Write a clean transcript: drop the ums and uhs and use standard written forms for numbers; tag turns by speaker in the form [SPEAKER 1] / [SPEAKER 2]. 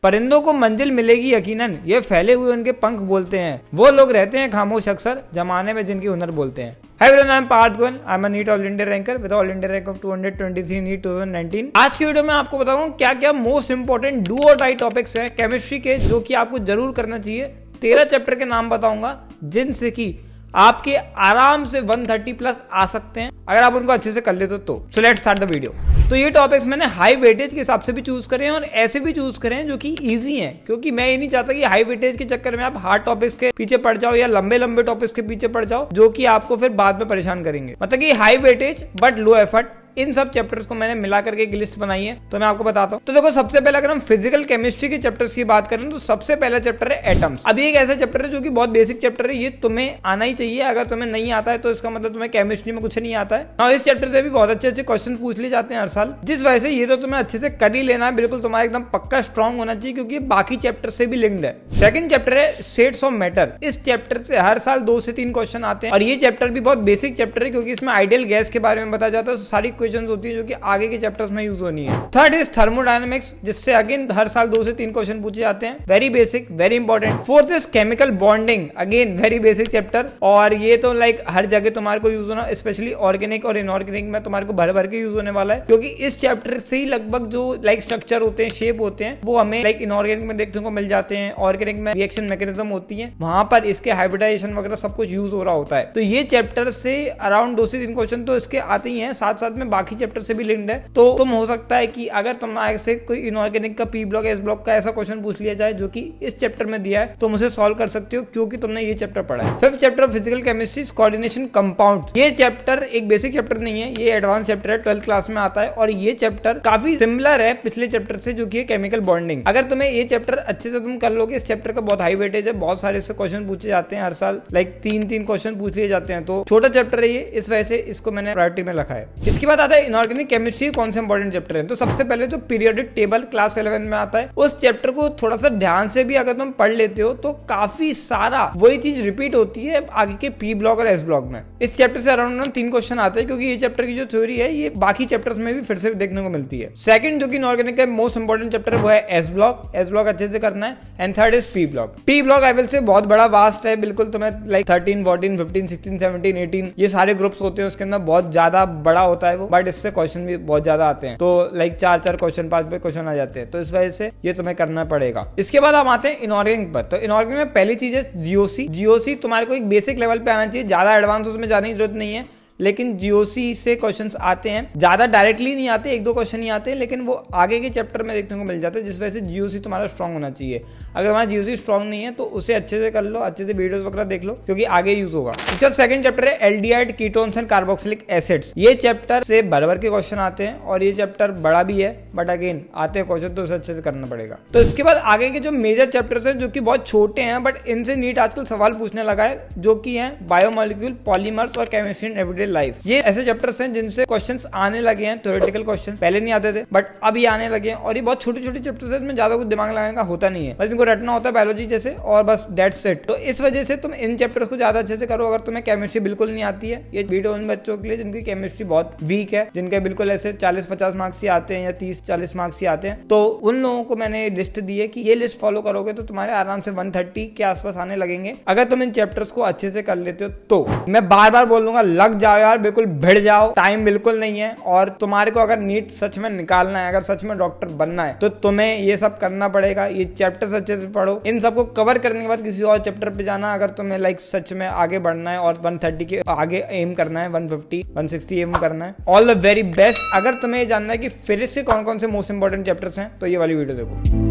[SPEAKER 1] परिंदों को मंजिल मिलेगी यकीनन, ये फैले हुए उनके पंख बोलते हैं, वो लोग रहते हैं खामोश अक्सर जमाने में जिनकी हुनर बोलते हैं। Hi everyone, I'm Parth Goel. I'm a NEET All India ranker with All India rank of 223 NEET 2019। आज की वीडियो में आपको बताऊंगा क्या क्या मोस्ट इंपोर्टेंट डू और डाई टॉपिक्स हैं केमिस्ट्री के जो कि आपको जरूर करना चाहिए। 13 चैप्टर के नाम बताऊंगा जिनसे कि आपके आराम से 130 प्लस आ सकते हैं अगर आप उनको अच्छे से कर लेते तो। So let's start the video. तो ये टॉपिक्स मैंने हाई वेटेज के हिसाब से भी चूज करे हैं और ऐसे भी चूज करे हैं जो कि इजी हैं, क्योंकि मैं ये नहीं चाहता कि हाई वेटेज के चक्कर में आप हार्ड टॉपिक्स के पीछे पड़ जाओ या लंबे लंबे टॉपिक्स के पीछे पड़ जाओ जो कि आपको फिर बाद में परेशान करेंगे। मतलब कि high weightage but low effort, इन सब चैप्टर्स को मैंने मिला करके एक लिस्ट बनाई है, तो मैं आपको बताता हूँ। तो देखो, सबसे पहले अगर हम फिजिकल केमिस्ट्री के चैप्टर्स की बात करें तो सबसे पहला चैप्टर है एटम्स। अब ये एक ऐसा चैप्टर है जो कि बहुत बेसिक चैप्टर है, ये तुम्हें आना ही चाहिए। अगर तुम्हें नहीं आता है तो इसका मतलब तुम्हें केमिस्ट्री में कुछ नहीं आता है। और इस चैप्टर से भी बहुत अच्छे अच्छे क्वेश्चन पूछ लिए जाते हैं हर साल, जिस वजह से ये तो तुम्हें अच्छे से कर ही लेना है। बिल्कुल तुम्हारा एकदम पक्का स्ट्रॉन्ग होना चाहिए, क्योंकि बाकी चैप्टर से भी लिंक्ड है। सेकंड चैप्टर है स्टेट्स ऑफ मैटर। इस चैप्टर से हर साल 2 से 3 क्वेश्चन आते हैं और ये चैप्टर भी बहुत बेसिक चैप्टर है, क्योंकि इसमें आइडियल गैस के बारे में बताया जाता है। सारी क्वेश्चन होती है जो कि आगे के चैप्टर्स में यूज होनी है। थर्ड इज थर्मोडायनेमिक्स, जिससे अगेन हर साल 2 से 3 क्वेश्चन पूछे जाते हैं, very basic very important. Fourth is chemical bonding, again very basic chapter, और ये तो लाइक हर जगह तुम्हारे को यूज होना, स्पेशली ऑर्गेनिक और इनऑर्गेनिक में तुम्हारे को भर भर के यूज होने वाला है, क्योंकि इस चैप्टर से ही लगभग जो लाइक स्ट्रक्चर होते हैं, शेप होते हैं, वो हमें लाइक इनऑर्गेनिक में देखने को मिल जाते हैं। ऑर्गेनिक में रिएक्शन मैकेनिज्म होती है, वहां पर इसके हाइब्रिडाइजेशन वगैरह सब कुछ यूज हो रहा होता है। तो ये चैप्टर से अराउंड 2 से 3 क्वेश्चन तो इसके आते ही हैं, साथ साथ में बाकी चैप्टर से भी लिंक्ड है। तो तुम हो सकता है कि अगर तुम आगे से कोई इनऑर्गेनिक का पी ब्लॉक एस ब्लॉक का ऐसा क्वेश्चन पूछ लिया जाए जो कि इस चैप्टर में दिया है, तुम उसे सॉल्व कर सकते हो, क्योंकि तुमने ये चैप्टर पढ़ा है। Fifth chapter physical chemistry coordination compound. ये चैप्टर एक बेसिक चैप्टर नहीं है, ये एडवांस चैप्टर है, 12th क्लास में आता है, और ये चैप्टर काफी सिमिलर है पिछले चैप्टर से जो कि है केमिकल बॉन्डिंग। अगर तुम्हें ये चैप्टर अच्छे से तुम कर लोगे, इस चैप्टर का बहुत हाई वेटेज है, बहुत सारे इससे क्वेश्चन पूछे जाते हैं हर साल, लाइक 3 क्वेश्चन पूछ लिए जाते हैं। तो छोटा चैप्टर है ये, इस वजह से इसको मैंने प्रायोरिटी में रखा है। इसके बाद आता है इनऑर्गेनिक केमिस्ट्री, कौन से इंपॉर्टेंट चैप्टर है। तो सबसे पहले जो पीरियोडिक टेबल क्लास 11 में आता है, उस चैप्टर को थोड़ा सा ध्यान से भी अगर तुम पढ़ लेते हो तो काफी सारा वही चीज रिपीट होती है आगे के पी ब्लॉक और एस ब्लॉक में। इस चैप्टर से अराउंड 3 क्वेश्चन आते हैं, क्योंकि ये चैप्टर की जो थ्योरी है ये बाकी चैप्टर्स में भी फिर से देखने को मिलती है। सेकंड जो कि इनऑर्गेनिक का मोस्ट इंपोर्टेंट चैप्टर है वो है एस ब्लॉक। एस ब्लॉक अच्छे से करना है। And third is P block. P block I will say बहुत बड़ा वास्ट है, बिल्कुल तुम्हें लाइक 13 14 15 16 17 18 ये सारे ग्रुप्स होते हैं, उसके अंदर बहुत ज्यादा बड़ा होता है वो, बट इससे क्वेश्चन भी बहुत ज्यादा आते हैं। तो लाइक 4 क्वेश्चन 5 क्वेश्चन आ जाते हैं, तो इस वजह से ये तुम्हें करना पड़ेगा। इसके बाद हम आते हैं इनऑर्गेनिक पर। तो इनऑर्गेनिक में पहली चीज है जीओसी। जीओसी तुम्हारे को एक बेसिक लेवल पे आना चाहिए, ज्यादा एडवांस उसमें जाने की जरूरत नहीं है, लेकिन जीओसी से क्वेश्चंस आते हैं, ज्यादा डायरेक्टली नहीं आते, 1-2 क्वेश्चन नहीं आते, लेकिन वो आगे के चैप्टर में देखने को मिल जाते हैं, जिस वजह से जीओसी तुम्हारा स्ट्रांग होना चाहिए। अगर हमारा जीओसी स्ट्रांग नहीं है तो उसे अच्छे से कर लो, अच्छे से वीडियोस वगैरह देख लो, क्योंकि आगे यूज होगा। इसका सेकंड चैप्टर है aldehyde ketones and carboxylic acids. ये चैप्टर से भर के क्वेश्चन आते हैं और ये चैप्टर बड़ा भी है, बट अगेन आते हैं क्वेश्चन तो उसे अच्छे से करना पड़ेगा। तो इसके बाद आगे के जो मेजर चैप्टर्स हैं जो कि बहुत छोटे हैं, बट इनसे नीट आजकल सवाल पूछने लगा है, जो कि है बायोमोलिक्यूल, पॉलीमर्स और केमिस्ट्री इन एवरीडे लाइफ। ये ऐसे चैप्टर्स हैं जिनसे क्वेश्चंस आने लगे हैं, थ्योरेटिकल क्वेश्चंस पहले नहीं आते थे बट अब ये आने लगे हैं, और ये बहुत छोटे छोटे चैप्टर्स हैं, इसमें ज्यादा कुछ दिमाग लगाने का होता नहीं है, बस इनको रटना होता है बायोलॉजी जैसे, और बस दैट्स इट। तो इस वजह से तुम इन चैप्टर्स को ज्यादा अच्छे से करो। अगर तुम्हें केमिस्ट्री बिल्कुल नहीं आती है, ये वीडियो उन बच्चों के लिए जिनकी केमिस्ट्री बहुत वीक है, जिनके बिल्कुल ऐसे 40-50 मार्क्स ही आते हैं या 30-40 मार्क्स ही आते हैं, तो उन लोगों को मैंने लिस्ट दी है कि ये लिस्ट फॉलो करोगे तो तुम्हारे आराम से 130 के आसपास आने लगेंगे, अगर तुम इन चैप्टर्स को अच्छे से कर लेते हो। तो मैं बार बार बोल दूंगा, लग जाओ यार, बिल्कुल भिड़ जाओ, टाइम बिल्कुल नहीं है, और तुम्हारे को अगर नीट सच में निकालना है, अगर सच में डॉक्टर बनना है, तो तुम्हें ये सब करना पड़ेगा। ये चैप्टर्स अच्छे से पढ़ो, इन सबको कवर करने के बाद किसी और चैप्टर पे जाना, अगर तुम्हें लाइक सच में आगे बढ़ना है और 130 के आगे एम करना है, 150 160 एम करना है। All the very best. अगर तुम्हें जानना है कि फिजिक्स के कौन कौन से मोस्ट इंपोर्टेंट चैप्टर्स हैं, तो ये वाली वीडियो देखो।